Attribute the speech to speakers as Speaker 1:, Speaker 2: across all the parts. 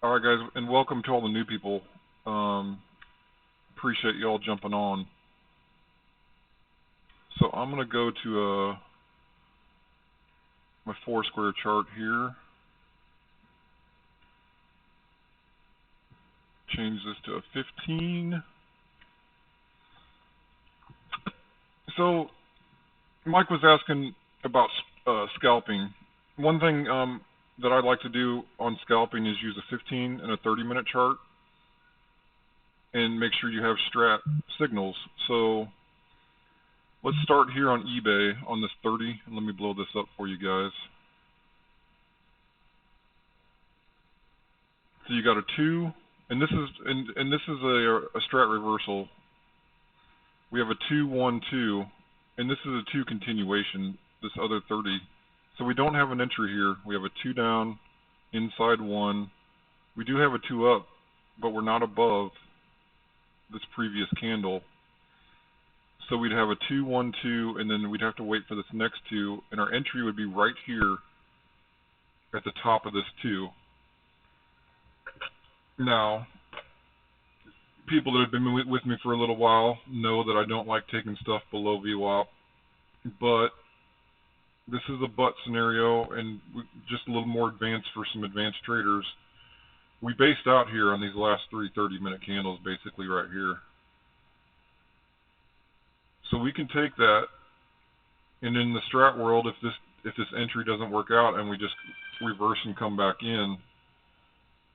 Speaker 1: All right, guys, and welcome to all the new people. Um, Appreciate y'all jumping on. So I'm gonna go to my four square chart here. Change this to a 15. So Mike was asking about scalping. One thing that I like to do on scalping is use a 15 and a 30-minute chart, and make sure you have strat signals. So let's start here on eBay on this 30, and let me blow this up for you guys. So you got a 2, and this is a strat reversal. We have a 2 1 2, and this is a 2 continuation. This other 30. So we don't have an entry here. We have a 2 down, inside 1. We do have a 2 up, but we're not above this previous candle. So we'd have a 2 1 2, and then we'd have to wait for this next 2, and our entry would be right here at the top of this 2. Now, people that have been with me for a little while know that I don't like taking stuff below VWAP, but this is a but scenario, and just a little more advanced for some advanced traders. We based out here on these last 3 30-minute candles, basically right here. So we can take that, and in the strat world, if this entry doesn't work out and we just reverse and come back in,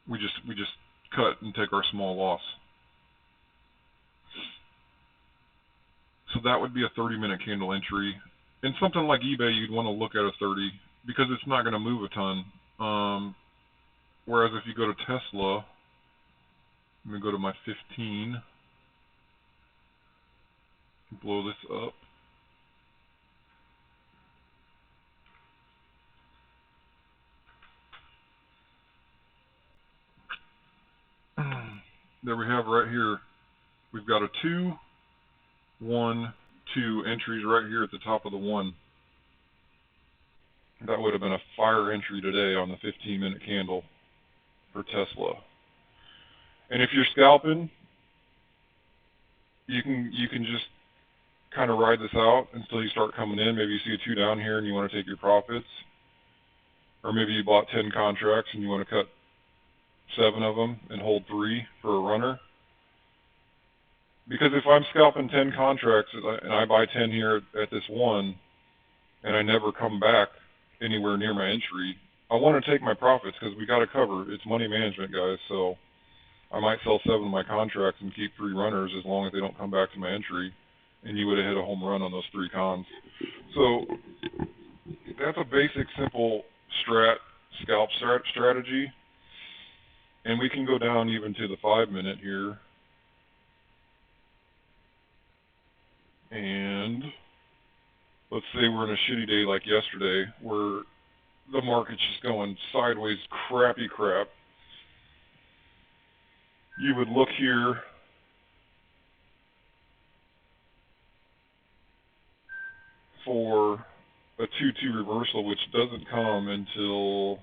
Speaker 1: we just cut and take our small loss. So that would be a 30-minute candle entry. In something like eBay, you'd want to look at a 30 because it's not going to move a ton. Whereas if you go to Tesla, let me go to my 15, blow this up. There we have right here. We've got a 2, 1, 2 entries right here at the top of the 1. That would have been a fire entry today on the 15-minute candle for Tesla. And if you're scalping, you can just kind of ride this out until you start coming in. Maybe you see a 2 down here and you want to take your profits. Or maybe you bought 10 contracts and you want to cut 7 of them and hold 3 for a runner. Because if I'm scalping 10 contracts and I buy 10 here at this 1 and I never come back anywhere near my entry, I want to take my profits because we got to cover. It's money management, guys. So I might sell 7 of my contracts and keep 3 runners as long as they don't come back to my entry, and you would have hit a home run on those 3 cons. So that's a basic, simple scalp strategy. And we can go down even to the 5-minute here. And let's say we're in a shitty day like yesterday where the market's just going sideways, crappy crap. You would look here for a 2-2 reversal, which doesn't come until...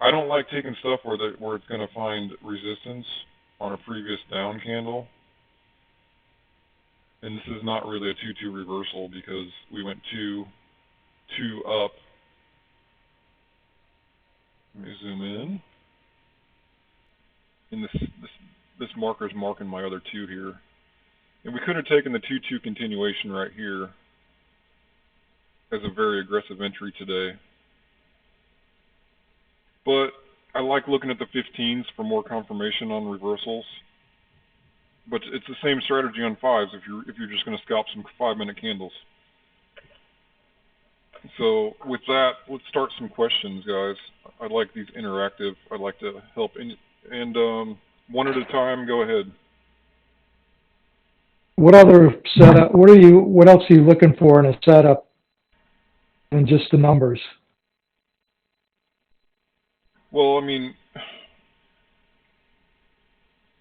Speaker 1: I don't like taking stuff where it's going to find resistance on a previous down candle. And this is not really a 2-2 reversal because we went 2 up. Let me zoom in. And this marker is marking my other 2 here. And we could have taken the 2-2 continuation right here as a very aggressive entry today. But I like looking at the 15s for more confirmation on reversals. But it's the same strategy on 5s if you're just going to scalp some 5-minute candles. So with that, let's start some questions, guys. I like these interactive. I'd like to help. And one at a time, go ahead.
Speaker 2: What other setup? What else are you looking for in a setup than just the numbers?
Speaker 1: Well, I mean,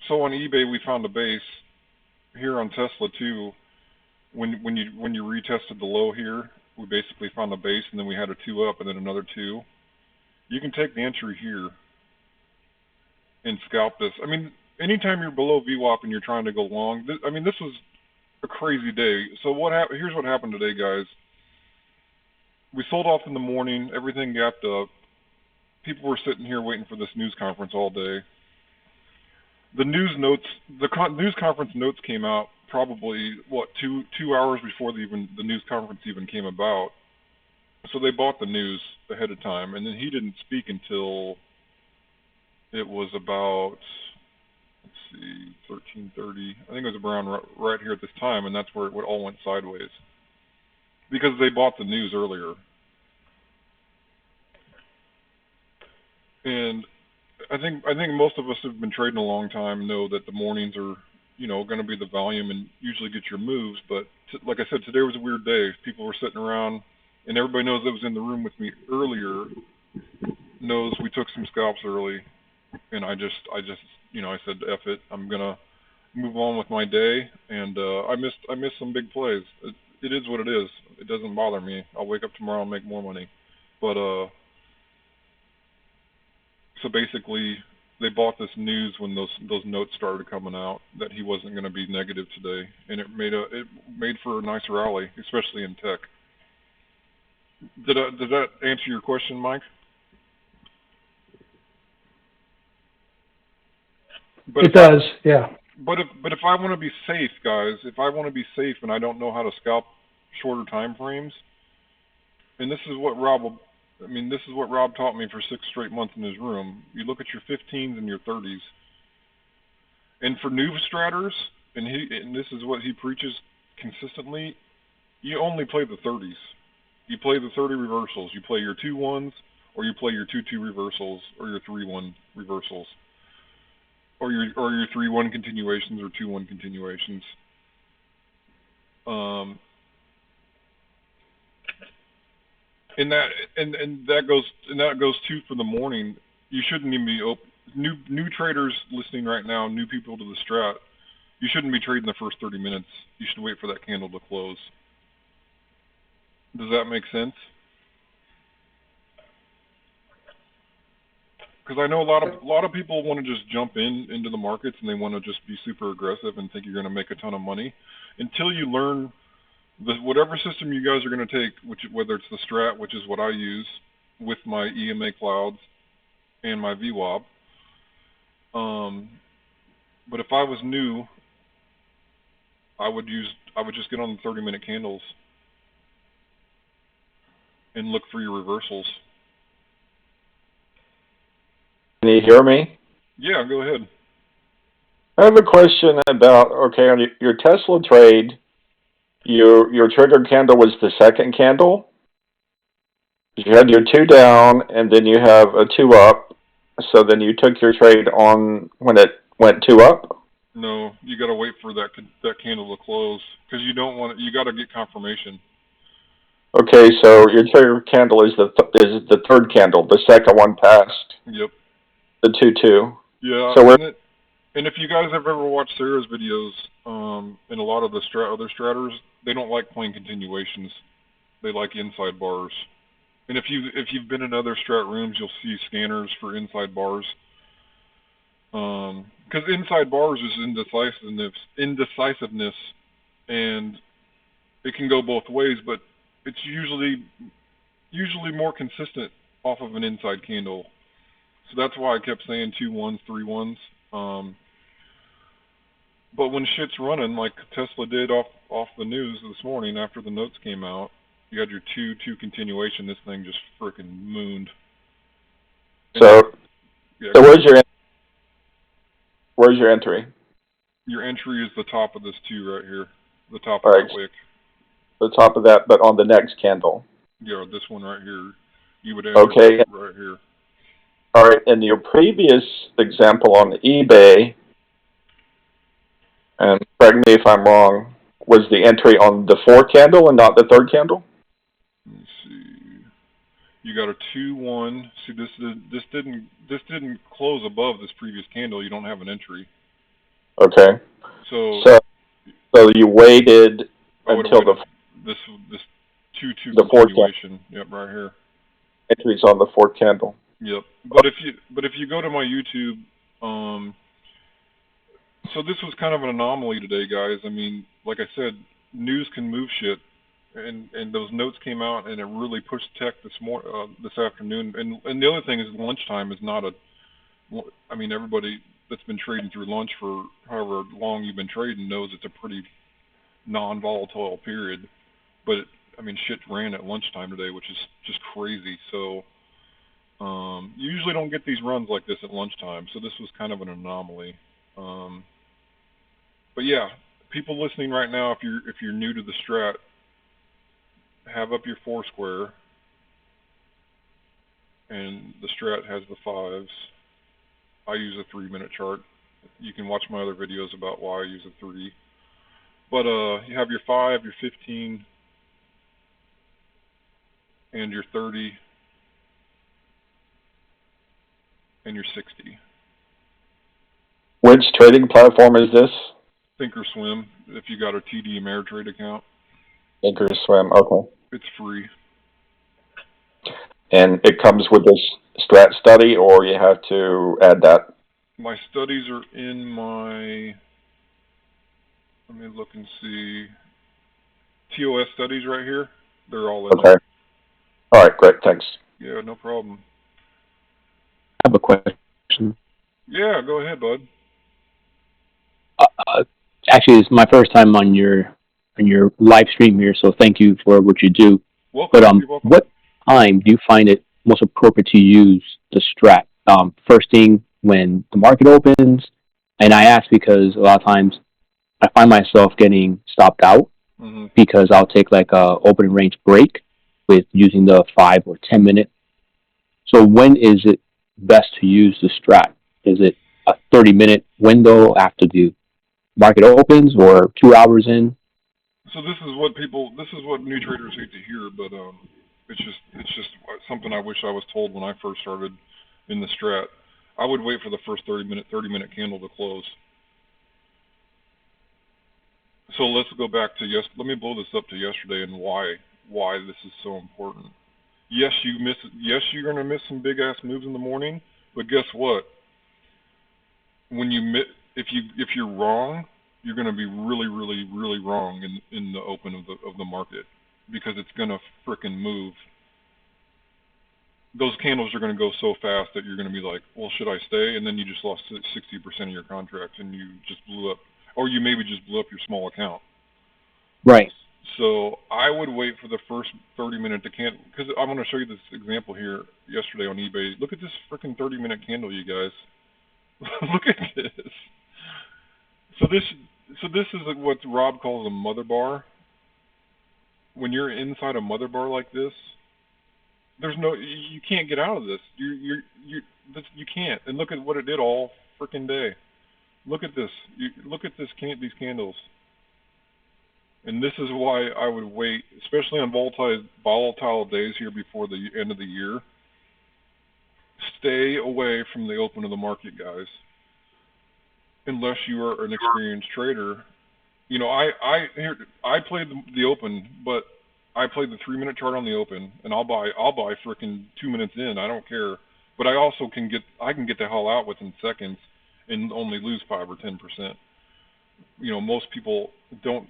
Speaker 1: so on eBay we found a base. Here on Tesla too, when you retested the low here, we basically found a base, and then we had a 2 up and then another 2. you can take the entry here and scalp this. I mean, anytime you're below VWAP and you're trying to go long, this was a crazy day. So here's what happened today, guys. We sold off in the morning. Everything gapped up. People were sitting here waiting for this news conference all day. The news news conference notes came out probably two hours before the news conference even came about. So they bought the news ahead of time, and then he didn't speak until it was about, let's see, 13:30. I think it was around right here at this time, and that's where it all went sideways because they bought the news earlier. And I think most of us have been trading a long time know that the mornings are, going to be the volume and usually get your moves. But like I said, today was a weird day. People were sitting around, and everybody knows that was in the room with me earlier knows we took some scalps early, and I said F it. I'm gonna move on with my day, and I missed some big plays. It is what it is. It doesn't bother me. I'll wake up tomorrow and make more money. But so basically, they bought this news when those notes started coming out that he wasn't going to be negative today, and it made for a nice rally, especially in tech. Does that answer your question, Mike? But
Speaker 2: it does, yeah.
Speaker 1: But if I want to be safe, guys, if I want to be safe and I don't know how to scalp shorter time frames, and this is what Rob taught me for 6 straight months in his room. You look at your 15s and your 30s. And for new stratters, and this is what he preaches consistently, you only play the 30s. You play the 30 reversals. You play your 2-1s, or you play your 2-2 reversals, or your 3-1 reversals, or your 3-1 continuations or 2-1 continuations. And that goes too for the morning. You shouldn't even be open. New traders listening right now, new people to the strat, you shouldn't be trading the first 30 minutes. You should wait for that candle to close. Does that make sense? Because I know a lot of people want to just jump into the markets and they want to just be super aggressive and think you're going to make a ton of money until you learn whatever system you guys are going to take, whether it's the strat, which is what I use with my EMA clouds and my VWAP. But if I was new, I would just get on the 30-minute candles and look for your reversals.
Speaker 3: Can you hear me?
Speaker 1: Yeah, go ahead.
Speaker 3: I have a question about, okay, on your Tesla trade, your trigger candle was the second candle. You had your 2 down, and then you have a 2 up. So then you took your trade on when it went 2 up?
Speaker 1: No, you got to wait for that candle to close because you don't want it. You got to get confirmation.
Speaker 3: Okay, so your trigger candle is the third candle, the second one past.
Speaker 1: Yep.
Speaker 3: The 2-2.
Speaker 1: Yeah.
Speaker 3: So
Speaker 1: and if you guys have ever watched Sarah's videos, and a lot of the other stratters, they don't like playing continuations. They like inside bars. And if you've been in other strat rooms, you'll see scanners for inside bars. Because inside bars is indecisiveness, and it can go both ways, but it's usually more consistent off of an inside candle. So that's why I kept saying 2-1s, 3-1s. But when shit's running, like Tesla did off the news this morning after the notes came out, you had your 2-2 continuation. This thing just frickin' mooned.
Speaker 3: So where's your entry?
Speaker 1: Your entry is the top of this 2 right here, the top of that wick.
Speaker 3: The top of that, but on the next candle.
Speaker 1: Yeah, this one right here. You would enter right here.
Speaker 3: All right. In your previous example on eBay, and correct me if I'm wrong, was the entry on the 4th candle and not the 3rd candle?
Speaker 1: Let me see. You got a 2-1. See, this didn't close above this previous candle. You don't have an entry.
Speaker 3: Okay.
Speaker 1: So
Speaker 3: you waited until
Speaker 1: this 2-2
Speaker 3: the
Speaker 1: continuation. Yep, right here.
Speaker 3: Entries on the 4th candle.
Speaker 1: Yep. But if you go to my YouTube, um, so this was kind of an anomaly today, guys. I mean, like I said, news can move shit, and those notes came out, and it really pushed tech this afternoon. And the other thing is lunchtime is not a. I mean, everybody that's been trading through lunch for however long you've been trading knows it's a pretty non-volatile period. But I mean, shit ran at lunchtime today, which is just crazy. So you usually don't get these runs like this at lunchtime, so this was kind of an anomaly. Um, but yeah, people listening right now, if you're new to the strat, have up your four square, and the strat has the fives. I use a 3-minute chart. You can watch my other videos about why I use a 3. But you have your 5, your 15, and your 30, and your 60.
Speaker 3: Which trading platform is this?
Speaker 1: Thinkorswim, if you got a TD Ameritrade account.
Speaker 3: Thinkorswim, okay.
Speaker 1: It's free.
Speaker 3: And it comes with this strat study, or you have to add that?
Speaker 1: My studies are in my, let me look and see, TOS studies right here. They're all in
Speaker 3: Okay.
Speaker 1: there.
Speaker 3: All right, great, thanks.
Speaker 1: Yeah, no problem.
Speaker 4: I have a question.
Speaker 1: Yeah, go ahead, bud.
Speaker 4: Actually, it's my first time on your live stream here, so thank you for what you do.
Speaker 1: Welcome.
Speaker 4: But
Speaker 1: You're welcome.
Speaker 4: what time do you find it most appropriate to use the strat? First thing when the market opens, and I ask because a lot of times I find myself getting stopped out because I'll take like a opening range break with using the 5 or 10 minute. So when is it best to use the strat? Is it a 30-minute window after the market opens or 2 hours in?
Speaker 1: So this is what new traders hate to hear, but it's just something I wish I was told when I first started in the strat. I would wait for the first 30-minute candle to close. So let's go back to let me blow this up to yesterday and why this is so important. Yes, you're gonna miss some big ass moves in the morning, but guess what? When if you're wrong, you're gonna be really, really, really wrong in the open of the market, because it's gonna frickin' move. Those candles are gonna go so fast that you're gonna be like, well, should I stay? And then you just lost 60% of your contract, and you just blew up, or you maybe just blew up your small account.
Speaker 4: Right.
Speaker 1: So I would wait for the first 30-minute to candle, because I'm going to show you this example here yesterday on eBay. Look at this freaking 30-minute candle, you guys. Look at this. So this is what Rob calls a mother bar. When you're inside a mother bar like this, you can't get out of this. You can't. And look at what it did all freaking day. Look at this. Look at these candles. And this is why I would wait, especially on volatile days here before the end of the year. Stay away from the open of the market, guys. Unless you are an experienced trader. You know, I played the open, but I played the 3-minute chart on the open, and I'll buy frickin' 2 minutes in. I don't care. But I also can get the hell out within seconds and only lose 5 or 10%. You know, most people don't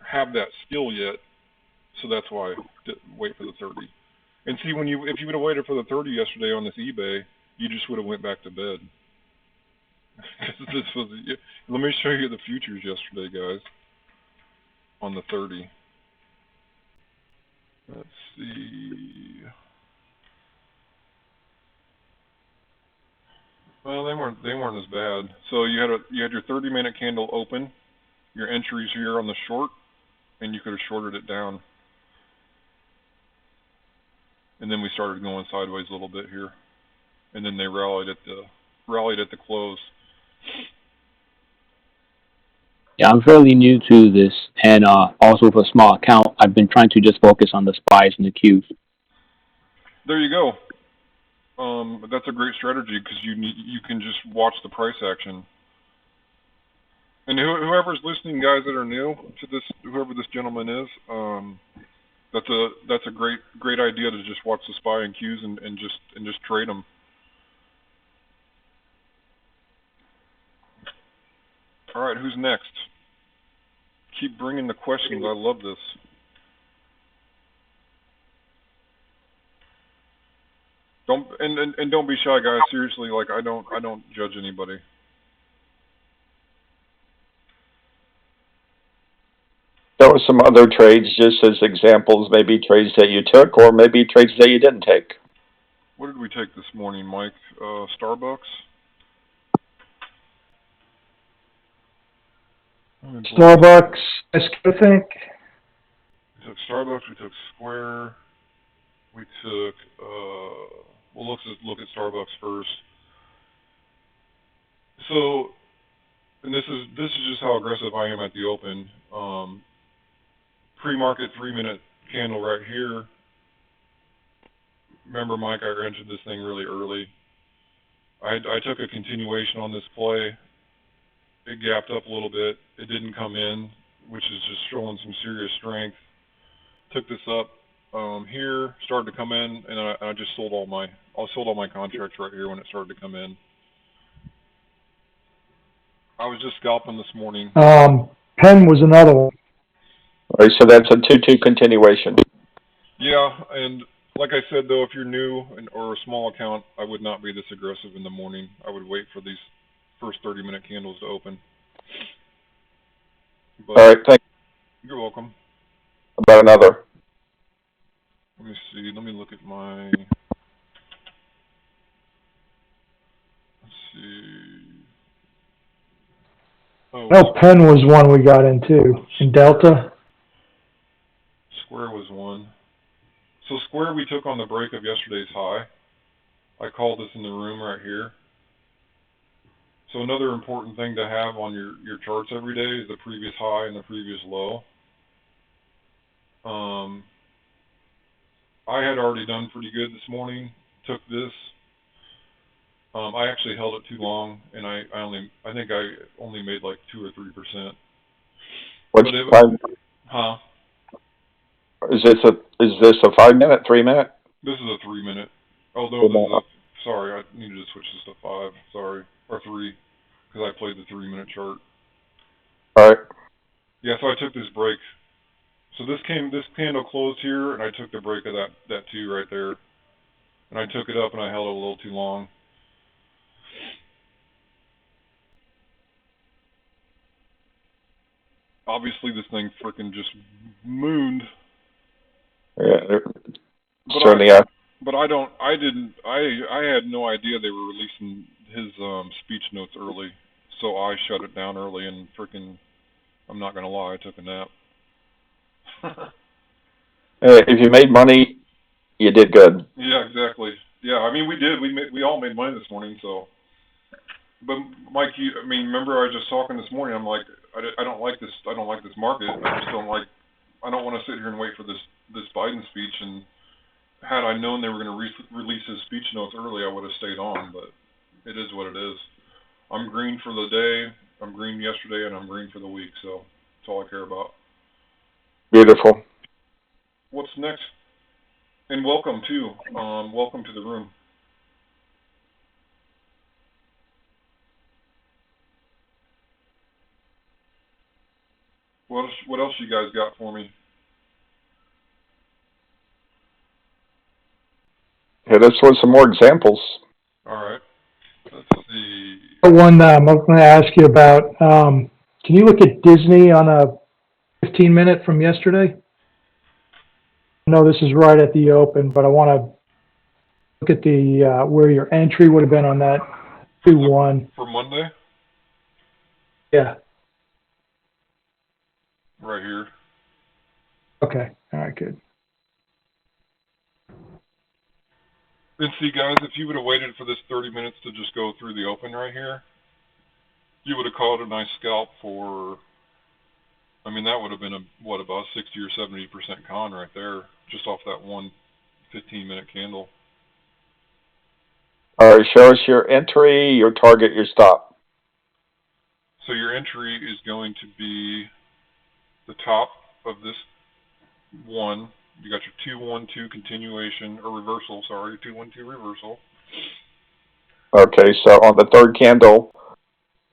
Speaker 1: have that skill yet, so that's why I wait for the 30. And see, if you would have waited for the 30 yesterday on this eBay, you just would have went back to bed. Let me show you the futures yesterday, guys, on the 30. Let's see. Well, they weren't as bad. So you had your 30-minute candle open, your entries here on the short, and you could have shorted it down. And then we started going sideways a little bit here, and then they rallied at the close.
Speaker 4: Yeah, I'm fairly new to this, and also with a small account, I've been trying to just focus on the SPYs and the Qs.
Speaker 1: There you go. That's a great strategy, because you can just watch the price action. And whoever's listening, guys that are new to this, whoever this gentleman is, That's a great idea to just watch the SPY and Qs and just trade them. All right, who's next? Keep bringing the questions. I love this. Don't be shy, guys. Seriously, like I don't judge anybody.
Speaker 3: There were some other trades, just as examples, maybe trades that you took, or maybe trades that you didn't take.
Speaker 1: What did we take this morning, Mike? Starbucks.
Speaker 2: Starbucks, I think.
Speaker 1: We took Starbucks. We took Square. We took. Well, let's just look at Starbucks first. So, and this is just how aggressive I am at the open. Pre-market 3-minute candle right here. Remember, Mike, I entered this thing really early. I took a continuation on this play. It gapped up a little bit. It didn't come in, which is just showing some serious strength. Took this up here, started to come in, and I just sold all my contracts right here when it started to come in. I was just scalping this morning.
Speaker 2: Penn was another one.
Speaker 3: All right, so that's a 2-2 continuation.
Speaker 1: Yeah, and like I said, though, if you're new or a small account, I would not be this aggressive in the morning. I would wait for these first 30-minute candles to open. But
Speaker 3: all right, thanks.
Speaker 1: You're welcome.
Speaker 3: About another.
Speaker 1: Let me see. Let me look at my. Let's see. Oh,
Speaker 2: No, Penn was one we got into. In Delta.
Speaker 1: Square was one. So Square we took on the break of yesterday's high. I called this in the room right here. So another important thing to have on your charts every day is the previous high and the previous low. I had already done pretty good this morning. Took this. I actually held it too long, and I think I only made like 2 or 3%.
Speaker 3: What's time?
Speaker 1: Huh?
Speaker 3: Is this a 5-minute, 3-minute?
Speaker 1: This is a 3-minute. Oh no, sorry, I needed to switch this to 5. Sorry, or 3, because I played the 3-minute chart.
Speaker 3: All right.
Speaker 1: Yeah, so I took this break. So this candle closed here, and I took the break of that 2 right there, and I took it up, and I held it a little too long. Obviously, this thing frickin' just mooned.
Speaker 3: Yeah,
Speaker 1: But I had no idea they were releasing his speech notes early, so I shut it down early and frickin', I'm not gonna lie, I took a nap.
Speaker 3: If you made money, you did good.
Speaker 1: Yeah, exactly. Yeah, I mean we did. We all made money this morning, so. But Mike, remember I was just talking this morning. I'm like, I don't like this. I don't like this market. I just don't like. I don't want to sit here and wait for this Biden speech. And had I known they were going to release his speech notes early, I would have stayed on. But it is what it is. I'm green for the day. I'm green yesterday, and I'm green for the week. So that's all I care about.
Speaker 3: Beautiful.
Speaker 1: What's next? And welcome too. Welcome to the room. What else you guys got for me?
Speaker 3: Hit us with some more examples.
Speaker 1: All right. Let's see.
Speaker 2: One I'm going to ask you about. Can you look at Disney on a 15-minute from yesterday? I know this is right at the open, but I want to look at the where your entry would have been on that 2-1.
Speaker 1: For Monday?
Speaker 2: Yeah.
Speaker 1: Right here.
Speaker 2: Okay. All right, good.
Speaker 1: And see, guys, if you would have waited for this 30 minutes to just go through the open right here, you would have caught a nice scalp for, that would have been about 60 or 70% con right there, just off that one 15-minute candle.
Speaker 3: All right, show us your entry, your target, your stop.
Speaker 1: So your entry is going to be the top of this one, You got your 2-1-2 continuation or reversal. Sorry, 2-1-2 reversal.
Speaker 3: Okay, so on the third candle,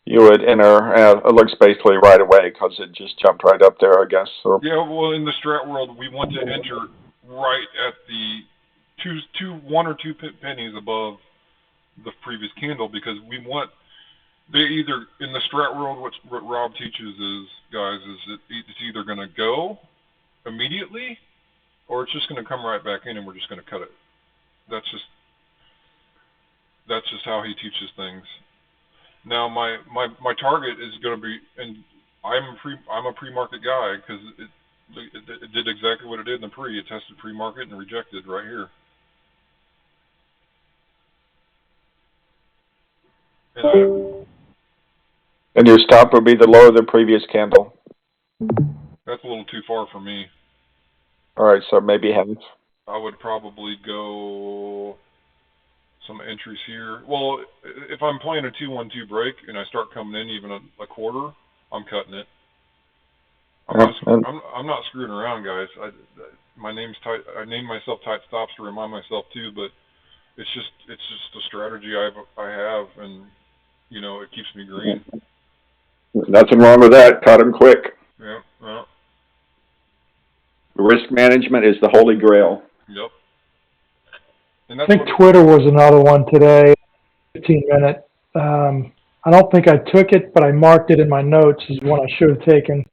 Speaker 3: you would enter. It looks basically right away because it just jumped right up there, I guess. Or
Speaker 1: Yeah, well, in the strat world, we want to enter right at the one or two pennies above the previous candle because we want. They either in the strat world, what Rob teaches is guys is it's either going to go immediately or it's just going to come right back in and we're just going to cut it. That's just how he teaches things. Now my target is going to be, and I'm a pre-market guy because it did exactly what it did in the pre. It tested pre-market and rejected right here.
Speaker 3: And your stop would be the low of the previous candle.
Speaker 1: That's a little too far for me.
Speaker 3: All right, so maybe half.
Speaker 1: I would probably go some entries here. Well, if I'm playing a 2-1-2 break and I start coming in even a quarter, I'm cutting it. I'm not screwing around, guys. My name's Tight. I named myself TightStops to remind myself too, but it's just a strategy I have, and you know it keeps me green.
Speaker 3: Nothing wrong with that. Cut them quick.
Speaker 1: Yeah. Well.
Speaker 3: Risk management is the holy grail.
Speaker 1: Yep.
Speaker 2: I think Twitter was another one today, 15-minute. I don't think I took it, but I marked it in my notes as one I should have taken.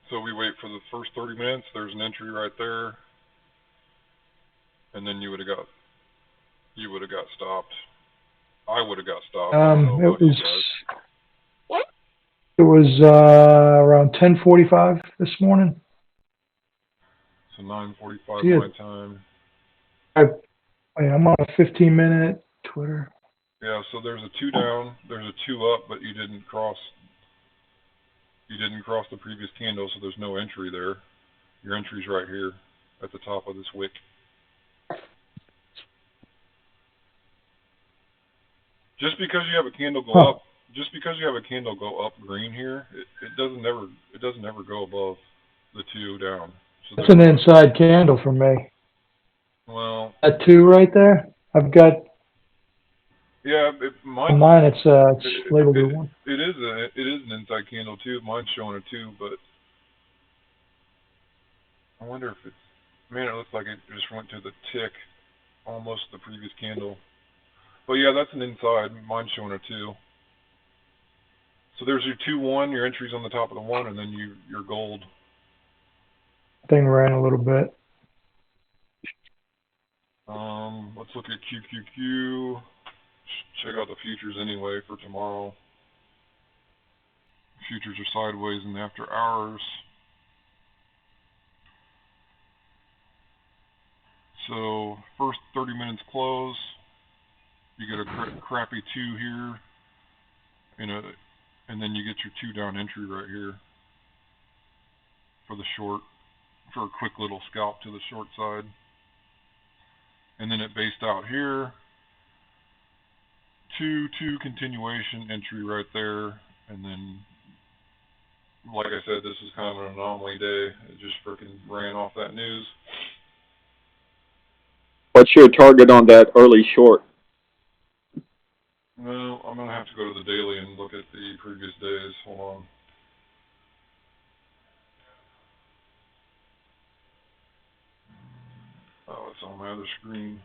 Speaker 1: So we wait for the first 30 minutes. There's an entry right there, and then you would have got stopped. I would have got stopped.
Speaker 2: It was around 10:45 this morning.
Speaker 1: So 9:45 my time.
Speaker 2: I'm on a 15-minute Twitter.
Speaker 1: Yeah, so there's a 2 down, there's a 2 up, but you didn't cross the previous candle, so there's no entry there. Your entry's right here at the top of this wick. Just because you have a candle go up, green here, it doesn't ever go above the 2 down. So
Speaker 2: that's an inside candle for me.
Speaker 1: Well,
Speaker 2: that 2 right there, I've got.
Speaker 1: Yeah,
Speaker 2: on mine it's labeled a 1.
Speaker 1: It is an inside candle too. Mine's showing a 2, but I wonder if it's. Man, it looks like it just went to the tick, almost the previous candle. But yeah, that's an inside. Mine's showing a 2. So there's your 2-1. Your entry's on the top of the 1, and then your gold.
Speaker 2: Thing ran a little bit.
Speaker 1: Let's look at QQQ. Check out the futures anyway for tomorrow. Futures are sideways in the after hours. So first 30 minutes close. You get a crappy 2 here, and then you get your 2 down entry right here for the short, for a quick little scalp to the short side. And then it based out here. 2 continuation entry right there, and then, like I said, this is kind of an anomaly day. It just freaking ran off that news.
Speaker 3: What's your target on that early short?
Speaker 1: Well, I'm gonna have to go to the daily and look at the previous days. Hold on. Oh, it's on my other screen.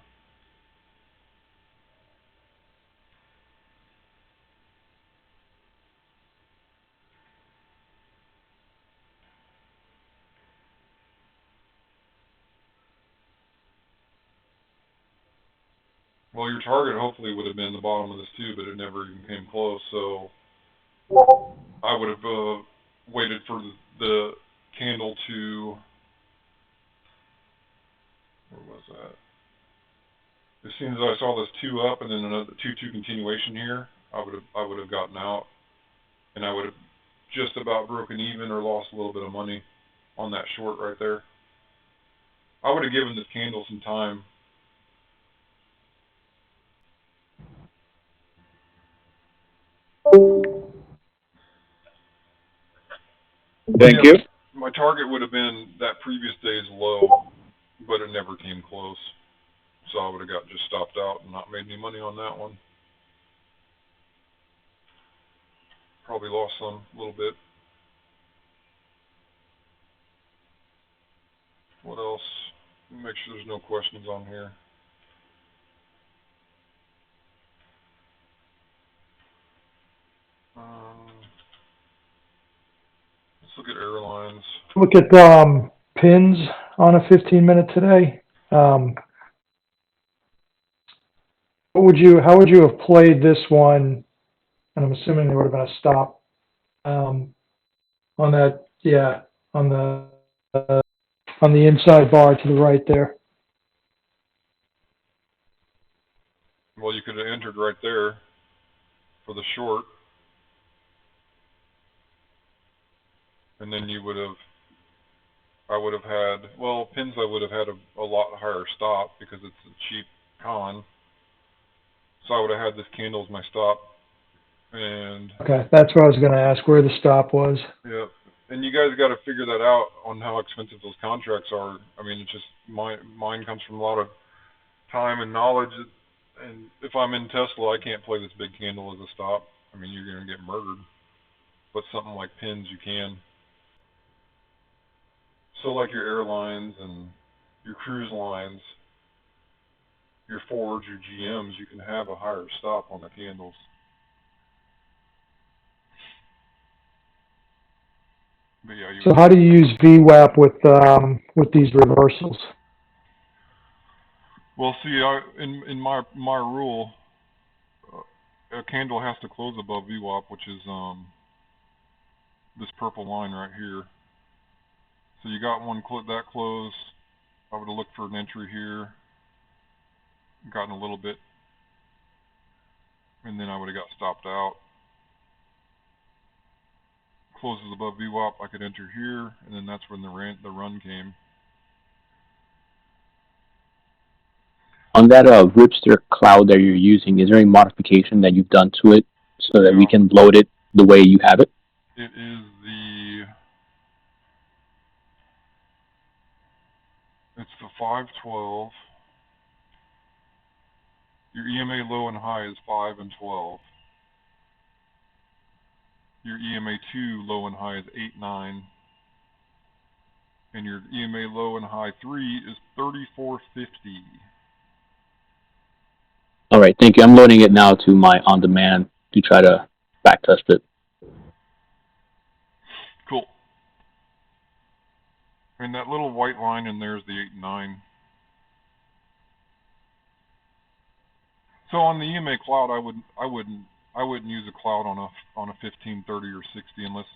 Speaker 1: Well, your target hopefully would have been the bottom of this too, but it never even came close. So I would have waited for the candle to. Where was that? As soon as I saw this 2 up and then another 2 continuation here, I would have gotten out, and I would have just about broken even or lost a little bit of money on that short right there. I would have given this candle some time.
Speaker 3: Thank you.
Speaker 1: my target would have been that previous day's low, but it never came close. So I would have got just stopped out and not made any money on that one. Probably lost some a little bit. What else? Make sure there's no questions on here. Let's look at airlines.
Speaker 2: Look at pins on a 15-minute today. How would you have played this one? And I'm assuming there would have been a stop on that, yeah, on the inside bar to the right there.
Speaker 1: Well, you could have entered right there for the short, and then you would have. I would have had, well, pins I would have had a lot higher stop because it's a cheap con. So I would have had this candle as my stop. And
Speaker 2: Okay, that's what I was going to ask, where the stop was.
Speaker 1: yeah, and you guys got to figure that out on how expensive those contracts are. I mean, it's just mine comes from a lot of time and knowledge. And if I'm in Tesla, I can't play this big candle as a stop. I mean, you're going to get murdered. But something like pins, you can. So like your airlines and your cruise lines, your Fords, your GMs, you can have a higher stop on the candles. But yeah,
Speaker 2: So how do you use VWAP with these reversals?
Speaker 1: Well, see, in my rule, a candle has to close above VWAP, which is this purple line right here. So you got one that close. I would have looked for an entry here, gotten a little bit, and then I would have got stopped out. Closes above VWAP, I could enter here, and then that's when the run came.
Speaker 4: On that Ripster cloud that you're using, is there any modification that you've done to it so that we can load it the way you have it?
Speaker 1: It is it's the 512. Your EMA low and high is 5 and 12. Your EMA 2 low and high is 8, 9. And your EMA low and high 3 is 3450.
Speaker 4: All right, thank you. I'm loading it now to my on-demand to try to backtest it.
Speaker 1: Cool. And that little white line in there is the 8 and 9. So on the EMA cloud, I wouldn't use a cloud on a 15, 30, or 60 unless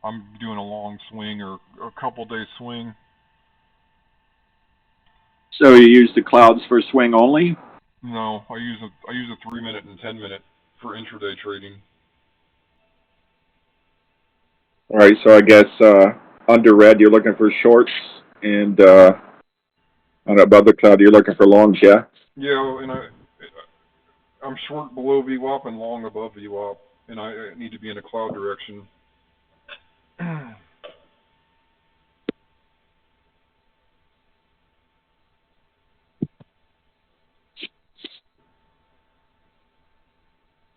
Speaker 1: I'm doing a long swing or a couple day swing.
Speaker 3: So you use the clouds for swing only?
Speaker 1: No, I use a 3-minute and 10-minute for intraday trading.
Speaker 3: All right, so I guess under red you're looking for shorts, and on above the cloud you're looking for longs, yeah?
Speaker 1: Yeah, and I'm short below VWAP and long above VWAP, and I need to be in a cloud direction.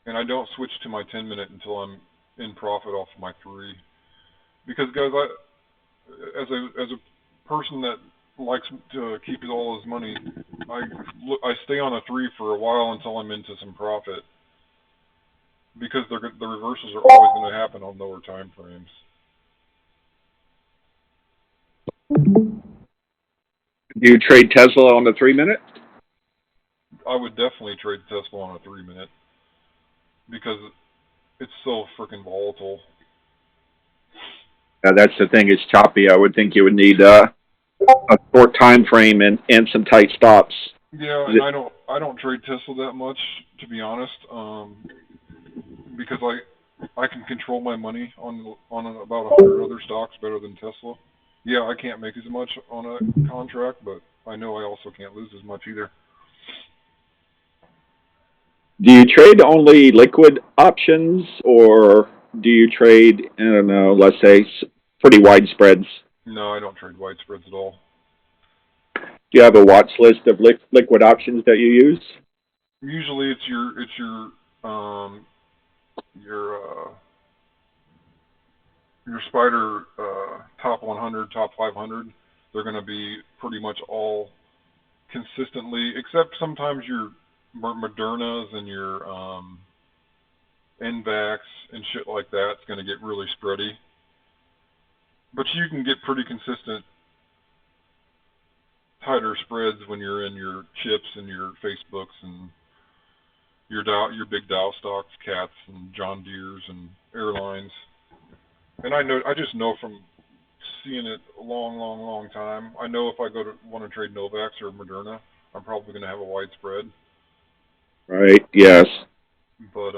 Speaker 1: And I don't switch to my 10-minute until I'm in profit off of my 3. Because guys, as a person that likes to keep all his money, I stay on a 3 for a while until I'm into some profit. Because the reversals are always going to happen on lower time frames.
Speaker 3: Do you trade Tesla on the 3-minute?
Speaker 1: I would definitely trade Tesla on a 3-minute. Because it's so freaking volatile.
Speaker 3: That's the thing, it's choppy. I would think you would need a short time frame and some tight stops.
Speaker 1: Yeah, and I don't trade Tesla that much, to be honest, because I can control my money on about 100 other stocks better than Tesla. Yeah, I can't make as much on a contract, but I know I also can't lose as much either.
Speaker 3: Do you trade only liquid options, or do you trade, I don't know, let's say pretty wide spreads.
Speaker 1: No, I don't trade wide spreads at all.
Speaker 3: Do you have a watch list of liquid options that you use?
Speaker 1: Usually, it's um your uh your spider top 100, top 500. They're going to be pretty much all consistently, except sometimes your Modernas and your NVAX and shit like that. It's going to get really spready. But you can get pretty consistent tighter spreads when you're in your chips and your Facebooks and your big Dow stocks, Cats and John Deere's and airlines. And I just know from seeing it a long time. I know if I want to trade Novavax or Moderna, I'm probably going to have a wide spread.
Speaker 3: Right. Yes.
Speaker 1: But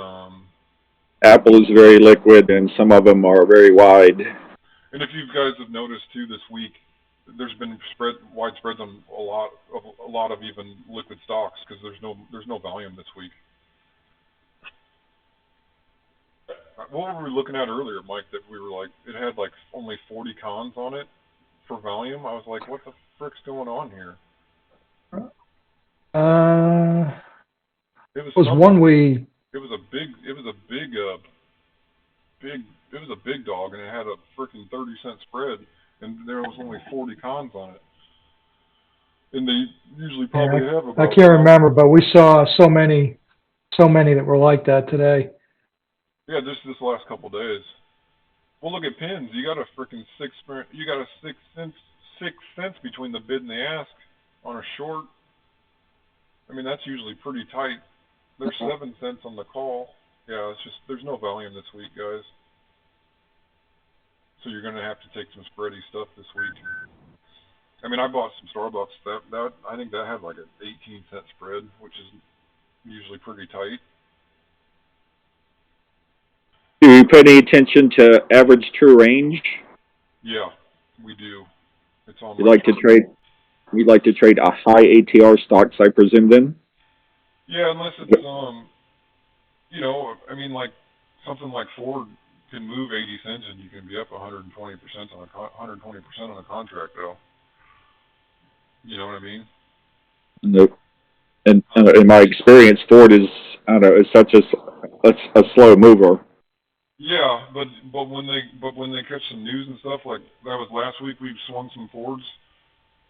Speaker 3: Apple is very liquid, and some of them are very wide.
Speaker 1: and if you guys have noticed too, this week there's been wide spreads on a lot of even liquid stocks because there's no volume this week. What were we looking at earlier, Mike? That we were like, it had like only 40 cons on it for volume. I was like, what the frick's going on here? It was
Speaker 2: one we.
Speaker 1: It was a big dog, and it had a freaking 30-cent spread, and there was only 40 cons on it. And they usually probably have about.
Speaker 2: I can't remember, but we saw so many that were like that today.
Speaker 1: Yeah, just this last couple of days. Well, look at pins. You got a freaking 6 cents between the bid and the ask on a short. I mean, that's usually pretty tight. There's 7 cents on the call. Yeah, it's just there's no volume this week, guys. So you're gonna have to take some spready stuff this week. I mean, I bought some Starbucks. That I think that had like an 18-cent spread, which is usually pretty tight.
Speaker 3: Do you pay any attention to average true range?
Speaker 1: Yeah, we do. It's on.
Speaker 3: You'd like to trade a high ATR stocks, I presume, then?
Speaker 1: Yeah, unless it's I mean, like something like Ford can move 80 cents and you can be up 120% on a contract, though. You know what I mean?
Speaker 3: Nope. And in my experience, Ford is, I don't know, is such a slow mover.
Speaker 1: Yeah, but when they catch some news and stuff, like that was last week, we swung some Fords.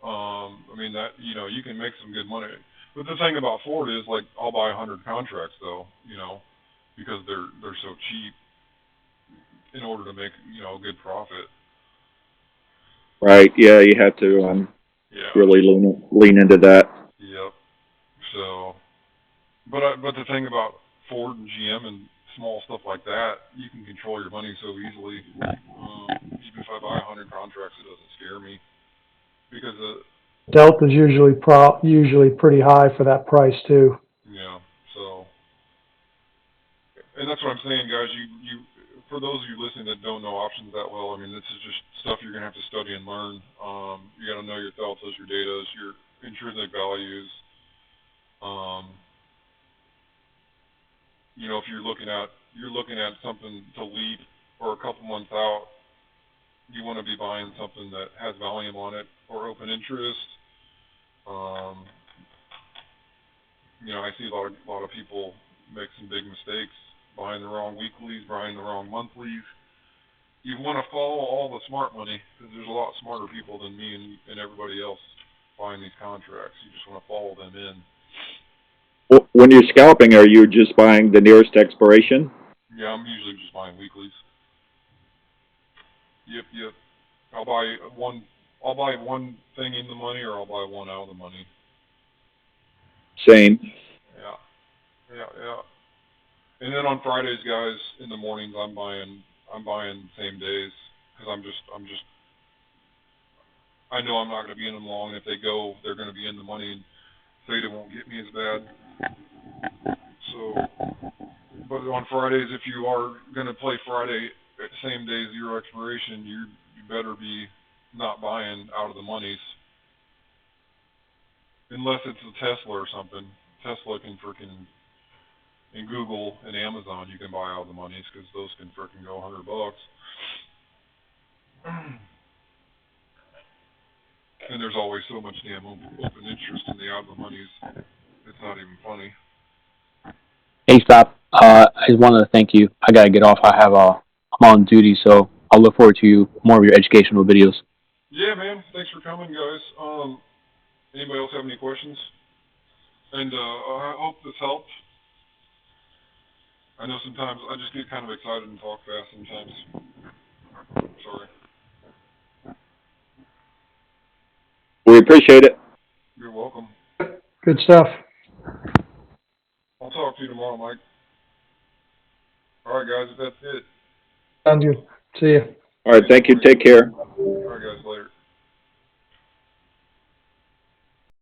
Speaker 1: I mean that you can make some good money. But the thing about Ford is, like, I'll buy 100 contracts though, because they're so cheap in order to make a good profit.
Speaker 3: Right. Yeah, you have to really lean into that.
Speaker 1: Yep. So, but the thing about Ford and GM and small stuff like that, you can control your money so easily. Even if I buy 100 contracts, it doesn't scare me because
Speaker 2: Delta's usually pretty high for that price too.
Speaker 1: Yeah. So, and that's what I'm saying, guys. You for those of you listening that don't know options that well, I mean, this is just stuff you're gonna have to study and learn. You got to know your deltas, your datas, your intrinsic values. If you're looking at something to leap or a couple months out, you want to be buying something that has volume on it or open interest. I see a lot of people make some big mistakes, buying the wrong weeklies, buying the wrong monthlies. You want to follow all the smart money because there's a lot smarter people than me and everybody else buying these contracts. You just want to follow them in.
Speaker 3: When you're scalping, are you just buying the nearest expiration?
Speaker 1: Yeah, I'm usually just buying weeklies. Yep. I'll buy one thing in the money, or I'll buy one out of the money.
Speaker 3: Same.
Speaker 1: Yeah. And then on Fridays, guys, in the mornings, I'm buying same days because I know I'm not going to be in them long. If they go, they're going to be in the money, and Theta won't get me as bad. So, but on Fridays, if you are going to play Friday same day zero expiration, you better be not buying out of the monies, unless it's a Tesla or something. Tesla can freaking, in Google and Amazon, you can buy out of the monies because those can freaking go $100. And there's always so much damn open interest in the out of the monies. It's not even funny.
Speaker 4: Hey, stop. I just wanted to thank you. I gotta get off. I'm on duty, so I'll look forward to more of your educational videos.
Speaker 1: Yeah, man. Thanks for coming, guys. Anybody else have any questions? And I hope this helped. I know sometimes I just get kind of excited and talk fast sometimes. Sorry.
Speaker 3: We appreciate it.
Speaker 1: You're welcome.
Speaker 2: Good stuff.
Speaker 1: I'll talk to you tomorrow, Mike. All right, guys. If that's it.
Speaker 2: Sounds good. See you.
Speaker 3: All right, thank you. Take care.
Speaker 1: All right, guys. Later.